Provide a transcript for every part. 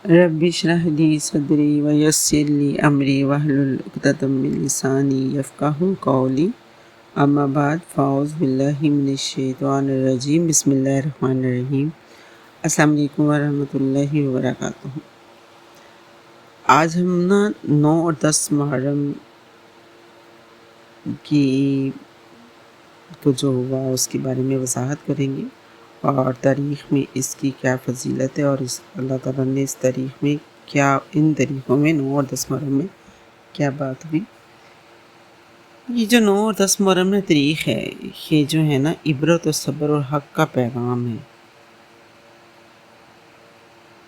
رب اشرح لي صدری ویسر لی امری واحلل عقدۃ من لسانی یفقہوا قولی اما بعد فاعوذ باللہ من الشیطان الرجیم بسم اللہ الرحمن الرحیم۔ السلام علیکم ورحمۃ اللہ وبرکاتہ۔ آج ہم 9 اور 10 محرم کی کو جو ہوا اس کے بارے میں وضاحت کریں گے، اور تاریخ میں اس کی کیا فضیلت ہے، اور اللہ تعالیٰ نے اس تاریخ میں کیا، ان تاریخوں میں 9 اور 10 محرم میں کیا بات ہوئی۔ یہ جو 9 اور 10 محرم میں تاریخ ہے، یہ جو ہے نا، عبرت اور صبر اور حق کا پیغام ہے،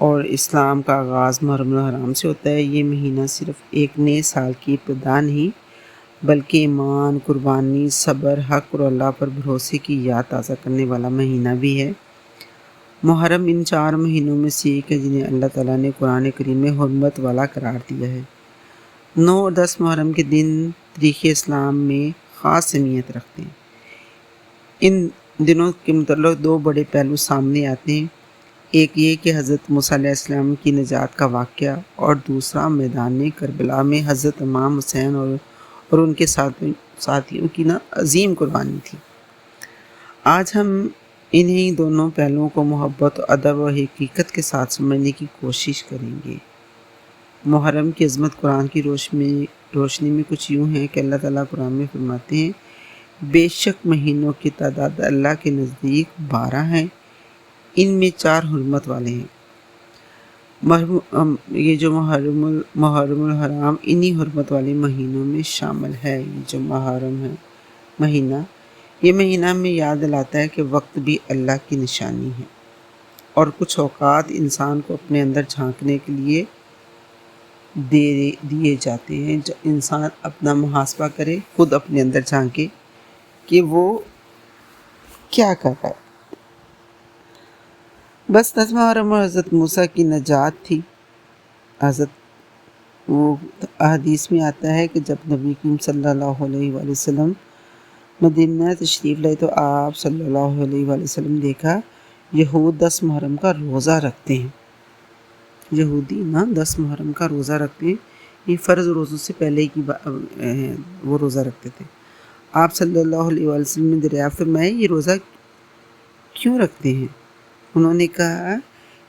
اور اسلام کا آغاز محرم الحرام سے ہوتا ہے۔ یہ مہینہ صرف ایک نئے سال کی ابتدا نہیں، بلکہ ایمان، قربانی، صبر، حق اور اللہ پر بھروسے کی یاد تازہ کرنے والا مہینہ بھی ہے۔ محرم ان 4 مہینوں میں سے ایک ہے جنہیں اللہ تعالیٰ نے قرآن کریم میں حرمت والا قرار دیا ہے۔ 9 اور 10 محرم کے دن تاریخ اسلام میں خاص اہمیت رکھتے ہیں۔ ان دنوں کے متعلق 2 بڑے پہلو سامنے آتے ہیں، ایک یہ کہ حضرت موسیٰ علیہ السلام کی نجات کا واقعہ، اور دوسرا میدان کربلا میں حضرت امام حسین اور ان کے ساتھیوں کی عظیم قربانی تھی۔ آج ہم انہی دونوں پہلوؤں کو محبت، ادب اور حقیقت کے ساتھ سمجھنے کی کوشش کریں گے۔ محرم کی عظمت قرآن کی روشنی میں کچھ یوں ہے کہ اللہ تعالیٰ قرآن میں فرماتے ہیں، بے شک مہینوں کی تعداد اللہ کے نزدیک 12 ہیں، ان میں 4 حرمت والے ہیں۔ یہ جو محرم الحرام انہی حرمت والے مہینوں میں شامل ہے۔ یہ جو محرم ہے مہینہ، یہ مہینہ ہمیں یاد دلاتا ہے کہ وقت بھی اللہ کی نشانی ہے، اور کچھ اوقات انسان کو اپنے اندر جھانکنے کے لیے دیے جاتے ہیں۔ جو انسان اپنا محاسبہ کرے، خود اپنے اندر جھانکے کہ وہ کیا کر رہا ہے۔ بس 10 محرم اور حضرت موسیٰ کی نجات تھی۔ وہ احادیث میں آتا ہے کہ جب نبی کریم صلی اللہ علیہ وآلہ وسلم مدینہ تشریف لائے تو آپ صلی اللہ علیہ وآلہ وسلم دیکھا یہود 10 محرم کا روزہ رکھتے ہیں۔ یہودی 10 محرم کا روزہ رکھتے ہیں، یہ فرض روزوں سے پہلے کی وہ روزہ رکھتے تھے۔ آپ صلی اللہ علیہ وآلہ وسلم نے دریافت فرمایا، یہ روزہ کیوں رکھتے ہیں؟ انہوں نے کہا،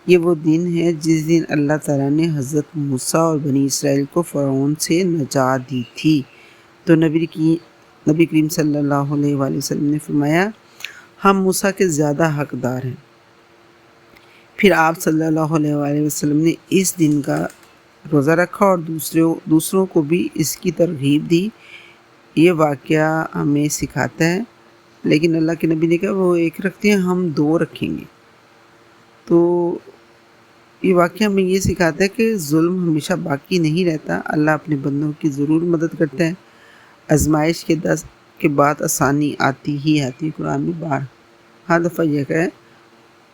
یہ وہ دن ہے جس دن اللہ تعالیٰ نے حضرت موسیٰ اور بنی اسرائیل کو فرعون سے نجات دی تھی۔ تو نبی کریم صلی اللہ علیہ وآلہ وسلم نے فرمایا، ہم موسیٰ کے زیادہ حقدار ہیں۔ پھر آپ صلی اللہ علیہ وآلہ وسلم نے اس دن کا روزہ رکھا اور دوسروں کو بھی اس کی ترغیب دی۔ یہ واقعہ ہمیں سکھاتا ہے، لیکن اللہ کے نبی نے کہا وہ ایک رکھتے ہیں، ہم 2 رکھیں گے۔ تو یہ واقعہ ہمیں یہ سکھاتا ہے کہ ظلم ہمیشہ باقی نہیں رہتا، اللہ اپنے بندوں کی ضرور مدد کرتا ہے۔ آزمائش کے بعد آسانی آتی ہی آتی ہے، قرآن میں ہر دفعہ یہ ہے،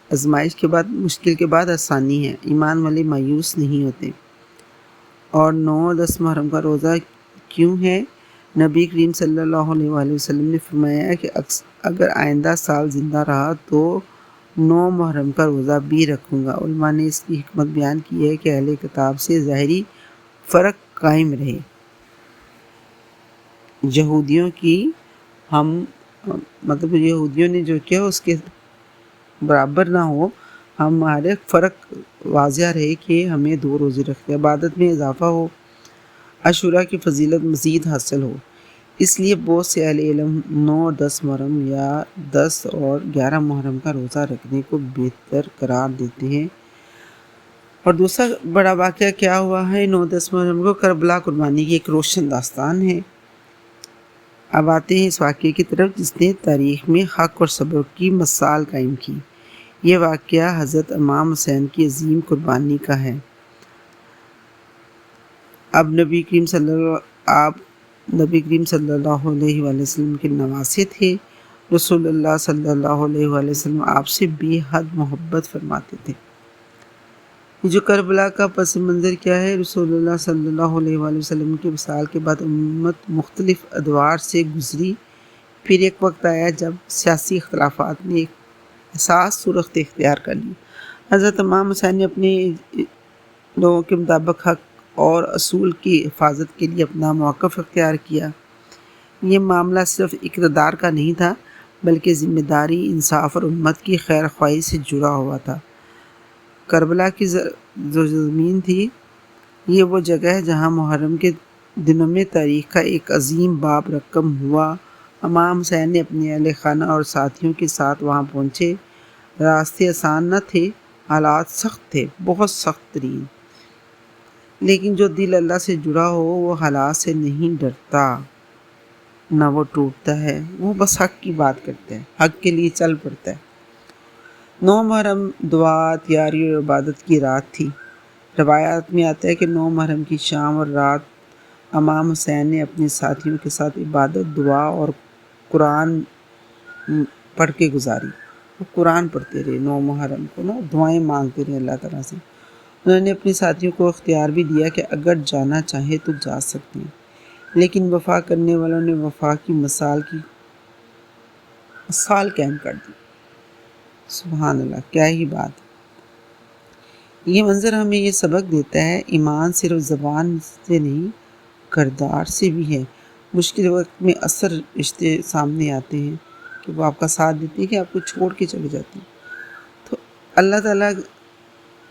آزمائش کے بعد، مشکل کے بعد آسانی ہے، ایمان والے مایوس نہیں ہوتے۔ اور 9 اور 10 محرم کا روزہ کیوں ہے؟ نبی کریم صلی اللہ علیہ وآلہ وسلم نے فرمایا کہ اگر آئندہ سال زندہ رہا تو 9 محرم کا روزہ بھی رکھوں گا۔ علماء نے اس کی حکمت بیان کی ہے کہ اہل کتاب سے ظاہری فرق قائم رہے، یہودیوں نے جو کیا اس کے برابر نہ ہو، ہمارے فرق واضح رہے کہ ہمیں 2 روزے رکھتے، عبادت میں اضافہ ہو، عاشوراء کی فضیلت مزید حاصل ہو۔ اس لیے بہت سے اہل علم 9 اور 10 محرم یا 10 اور 11 محرم کا روزہ رکھنے کو بہتر قرار دیتے ہیں۔ اور دوسرا بڑا واقعہ کیا ہوا ہے 9 10 محرم کو؟ کربلا قربانی کی ایک روشن داستان ہے۔ اب آتے ہیں اس واقعے کی طرف جس نے تاریخ میں حق اور صبر کی مثال قائم کی۔ یہ واقعہ حضرت امام حسین کی عظیم قربانی کا ہے۔ اب نبی کریم صلی اللہ علیہ وآلہ وسلم کے نواسے تھے۔ رسول اللہ صلی اللہ علیہ وآلہ وسلم آپ سے بے حد محبت فرماتے تھے۔ جو کربلا کا پس منظر کیا ہے؟ رسول اللہ صلی اللہ علیہ وآلہ وسلم کے وصال کے بعد امت مختلف ادوار سے گزری۔ پھر ایک وقت آیا جب سیاسی اختلافات نے ایک حساس صورت اختیار کر لی۔ حضرت امام حسین نے اپنے لوگوں کے مطابق حق اور اصول کی حفاظت کے لیے اپنا موقف اختیار کیا۔ یہ معاملہ صرف اقتدار کا نہیں تھا بلکہ ذمہ داری، انصاف اور امت کی خیر خواہی سے جڑا ہوا تھا۔ کربلا کی جو زمین تھی، یہ وہ جگہ ہے جہاں محرم کے دنوں میں تاریخ کا ایک عظیم باب رقم ہوا۔ امام حسین نے اپنے اہل خانہ اور ساتھیوں کے ساتھ وہاں پہنچے۔ راستے آسان نہ تھے، حالات سخت تھے، بہت سخت ترین، لیکن جو دل اللہ سے جڑا ہو وہ حالات سے نہیں ڈرتا، نہ وہ ٹوٹتا ہے، وہ بس حق کی بات کرتا ہے، حق کے لیے چل پڑتا ہے۔ 9 محرم دعا، تیاری اور عبادت کی رات تھی۔ روایات میں آتا ہے کہ 9 محرم کی شام اور رات امام حسین نے اپنے ساتھیوں کے ساتھ عبادت، دعا اور قرآن پڑھ کے گزاری۔ وہ قرآن پڑھتے رہے 9 محرم کو، دعائیں مانگتے رہے اللہ تعالیٰ سے۔ انہوں نے اپنے ساتھیوں کو اختیار بھی دیا کہ اگر جانا چاہے تو جا سکتے ہیں، لیکن وفا کرنے والوں نے وفا کی مثال قائم کر دی۔ سبحان اللہ، کیا ہی بات ہے۔ یہ منظر ہمیں یہ سبق دیتا ہے، ایمان صرف زبان سے نہیں، کردار سے بھی ہے۔ مشکل وقت میں اثر رشتے سامنے آتے ہیں کہ وہ آپ کا ساتھ دیتے ہیں کہ آپ کو چھوڑ کے چلے جاتے ہیں۔ تو اللہ تعالیٰ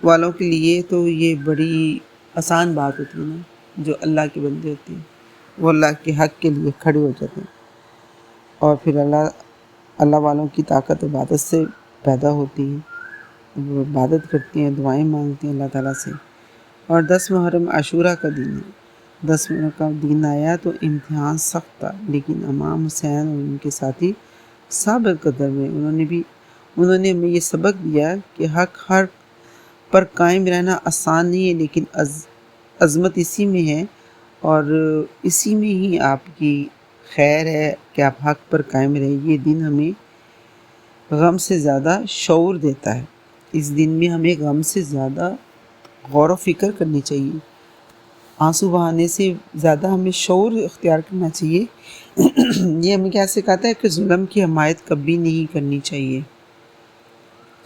والوں کے لیے تو یہ بڑی آسان بات ہوتی ہے نا، جو اللہ کے بندے ہوتے ہیں وہ اللہ کے حق کے لیے کھڑے ہو جاتے ہیں، اور پھر اللہ والوں کی طاقت عبادت سے پیدا ہوتی ہے، وہ عبادت کرتے ہیں، دعائیں مانگتے ہیں اللہ تعالیٰ سے۔ اور 10 محرم عاشورہ کا دن ہے۔ 10 محرم کا دن آیا تو امتحان سخت تھا، لیکن امام حسین اور ان کے ساتھی صابر قدر میں انہوں نے ہمیں یہ سبق دیا کہ حق پر قائم رہنا آسان نہیں ہے، لیکن عظمت اسی میں ہے اور اسی میں ہی آپ کی خیر ہے کہ آپ حق پر قائم رہیں۔ یہ دن ہمیں غم سے زیادہ شعور دیتا ہے۔ اس دن میں ہمیں غم سے زیادہ غور و فکر کرنی چاہیے، آنسو بہانے سے زیادہ ہمیں شعور اختیار کرنا چاہیے۔ یہ ہمیں کیا سکھاتا ہے کہ ظلم کی حمایت کبھی نہیں کرنی چاہیے،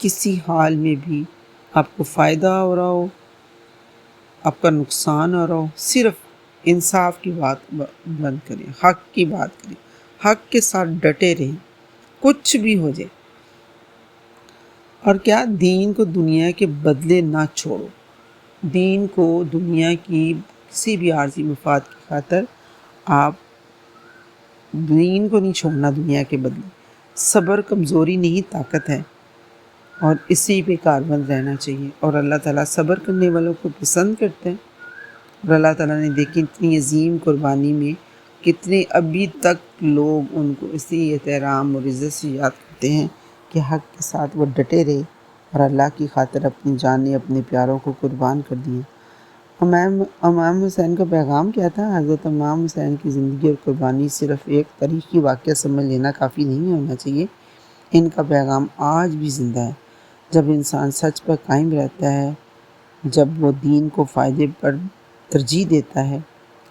کسی حال میں بھی، آپ کو فائدہ ہو رہا ہو، آپ کا نقصان ہو رہا ہو، صرف انصاف کی بات بند کریں، حق کی بات کریں، حق کے ساتھ ڈٹے رہیں، کچھ بھی ہو جائے۔ اور کیا، دین کو دنیا کے بدلے نہ چھوڑو، دین کو دنیا کی کسی بھی عارضی مفاد کی خاطر آپ دین کو نہیں چھوڑنا دنیا کے بدلے۔ صبر کمزوری نہیں، طاقت ہے، اور اسی پہ کاربند رہنا چاہیے، اور اللہ تعالیٰ صبر کرنے والوں کو پسند کرتے ہیں۔ اور اللہ تعالیٰ نے دیکھی اتنی عظیم قربانی میں کتنے ابھی تک لوگ ان کو اسی احترام اور عزت سے یاد کرتے ہیں کہ حق کے ساتھ وہ ڈٹے رہے اور اللہ کی خاطر اپنی جانیں، اپنے پیاروں کو قربان کر دیں۔ امام حسین کا پیغام کیا تھا؟ حضرت امام حسین کی زندگی اور قربانی صرف ایک تاریخی واقعہ سمجھ لینا کافی نہیں ہونا چاہیے، ان کا پیغام آج بھی زندہ ہے۔ جب انسان سچ پر قائم رہتا ہے، جب وہ دین کو فائدے پر ترجیح دیتا ہے،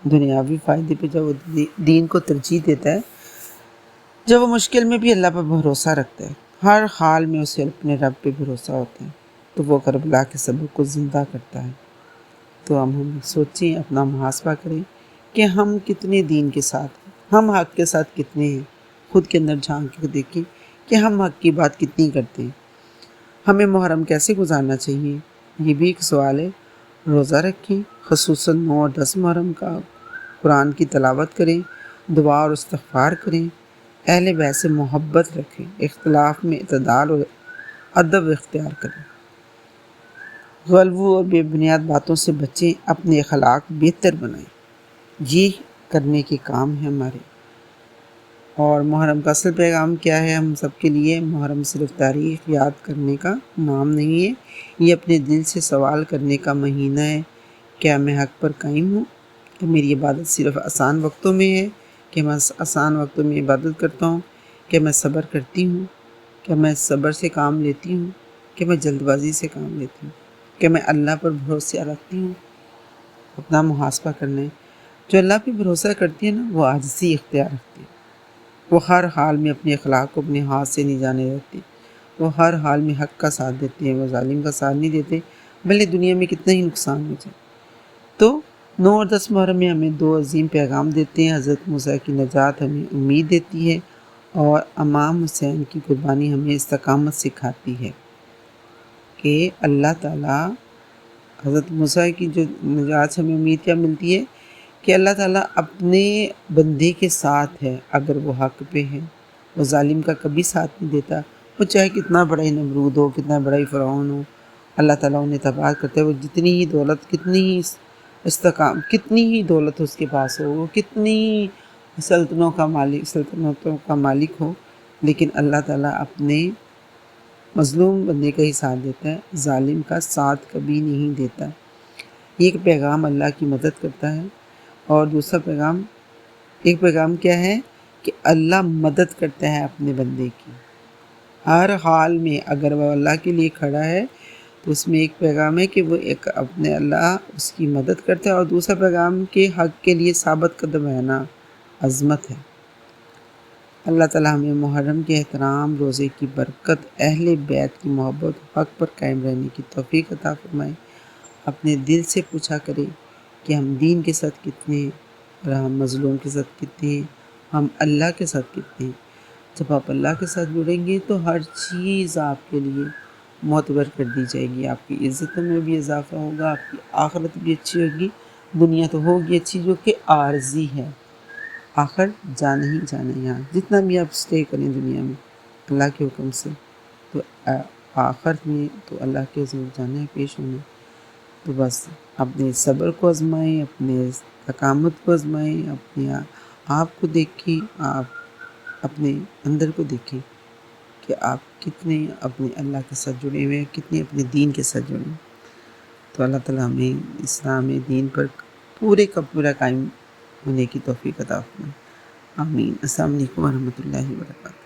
دنیاوی فائدے پہ جب وہ دین کو ترجیح دیتا ہے، جب وہ مشکل میں بھی اللہ پر بھروسہ رکھتا ہے، ہر حال میں اسے اپنے رب پہ بھروسہ ہوتا ہے، تو وہ کربلا کے سبق کو زندہ کرتا ہے۔ تو ہم سوچیں، اپنا محاسبہ کریں کہ ہم کتنے دین کے ساتھ ہیں، ہم حق کے ساتھ کتنے ہیں، خود کے اندر جھانک کے دیکھیں کہ ہم حق کی بات کتنی کرتے ہیں۔ ہمیں محرم کیسے گزارنا چاہیے، یہ بھی ایک سوال ہے۔ روزہ رکھیں، خصوصاً 9 اور 10 محرم کا، قرآن کی تلاوت کریں، دعا اور استغفار کریں، اہل بیت سے محبت رکھیں، اختلاف میں اعتدال اور ادب اختیار کریں، غلو اور بے بنیاد باتوں سے بچیں، اپنے اخلاق بہتر بنائیں۔ یہ کرنے کے کام ہیں ہمارے۔ اور محرم کا اصل پیغام کیا ہے ہم سب کے لیے؟ محرم صرف تاریخ یاد کرنے کا نام نہیں ہے، یہ اپنے دل سے سوال کرنے کا مہینہ ہے۔ کیا میں حق پر قائم ہوں؟ کہ میری عبادت صرف آسان وقتوں میں ہے؟ کہ میں آسان وقتوں میں عبادت کرتا ہوں؟ کہ میں صبر کرتی ہوں؟ کہ میں صبر سے کام لیتی ہوں؟ کہ میں جلد بازی سے کام لیتی ہوں؟ کہ میں اللہ پر بھروسہ رکھتی ہوں؟ اپنا محاسبہ کرنا ہے۔ جو اللہ پہ بھروسہ کرتی ہے نا، وہ عاجزی اختیار رکھتی ہے، وہ ہر حال میں اپنے اخلاق کو اپنے ہاتھ سے نہیں جانے دیتے، وہ ہر حال میں حق کا ساتھ دیتے ہیں، وہ ظالم کا ساتھ نہیں دیتے، بھلے دنیا میں کتنا ہی نقصان ہو جائے۔ تو 9 اور 10 محرم میں ہمیں 2 عظیم پیغام دیتے ہیں۔ حضرت موسیٰ کی نجات ہمیں امید دیتی ہے اور امام حسین کی قربانی ہمیں استقامت سکھاتی ہے کہ اللہ تعالیٰ، حضرت موسیٰ کی جو نجات سے ہمیں امید کیا ملتی ہے کہ اللہ تعالیٰ اپنے بندے کے ساتھ ہے۔ اگر وہ حق پہ ہے، وہ ظالم کا کبھی ساتھ نہیں دیتا، وہ چاہے کتنا بڑا ہی نمرود ہو، کتنا بڑا ہی فرعون ہو، اللہ تعالیٰ انہیں تباہ کرتا ہے۔ وہ جتنی ہی دولت، کتنی ہی کتنی ہی دولت اس کے پاس ہو، وہ کتنی سلطنتوں کا مالک ہو، لیکن اللہ تعالیٰ اپنے مظلوم بندے کا ہی ساتھ دیتا ہے، ظالم کا ساتھ کبھی نہیں دیتا۔ یہ ایک پیغام اللہ کی مدد کرتا ہے۔ اور دوسرا ایک پیغام کیا ہے کہ اللہ مدد کرتا ہے اپنے بندے کی ہر حال میں۔ اگر وہ اللہ کے لیے کھڑا ہے تو اس میں ایک پیغام ہے کہ وہ اپنے اللہ اس کی مدد کرتا ہے، اور دوسرا پیغام کہ حق کے لیے ثابت قدم رہنا عظمت ہے۔ اللہ تعالیٰ ہمیں محرم کے احترام، روزے کی برکت، اہل بیت کی محبت، حق پر قائم رہنے کی توفیق عطا فرمائے۔ اپنے دل سے پوچھا کرے کہ ہم دین کے ساتھ کتنے ہیں اور ہم مظلوم کے ساتھ کتنے ہیں، ہم اللہ کے ساتھ کتنے ہیں۔ جب آپ اللہ کے ساتھ جڑیں گے تو ہر چیز آپ کے لیے معتبر کر دی جائے گی، آپ کی عزتوں میں بھی اضافہ ہوگا، آپ کی آخرت بھی اچھی ہوگی، دنیا تو ہوگی اچھی جو کہ عارضی ہے، آخر جانا ہی جانا ہے یہاں، جتنا بھی آپ اسٹے کریں دنیا میں اللہ کے حکم سے، تو آخر میں تو اللہ کے حضور جانا ہے، پیش ہونا ہے۔ تو بس اپنے صبر کو آزمائیں، اپنے استقامت کو آزمائیں، اپنے آپ کو دیکھیں، آپ اپنے اندر کو دیکھیں کہ آپ کتنے اپنے اللہ کے ساتھ جڑے ہوئے ہیں، کتنے اپنے دین کے ساتھ جڑے ہیں۔ تو اللہ تعالیٰ ہمیں اسلام دین پر پورے کا پورا قائم ہونے کی توفیق عطا فرمائے۔ آمین۔ السلام علیکم ورحمۃ اللہ وبرکاتہ۔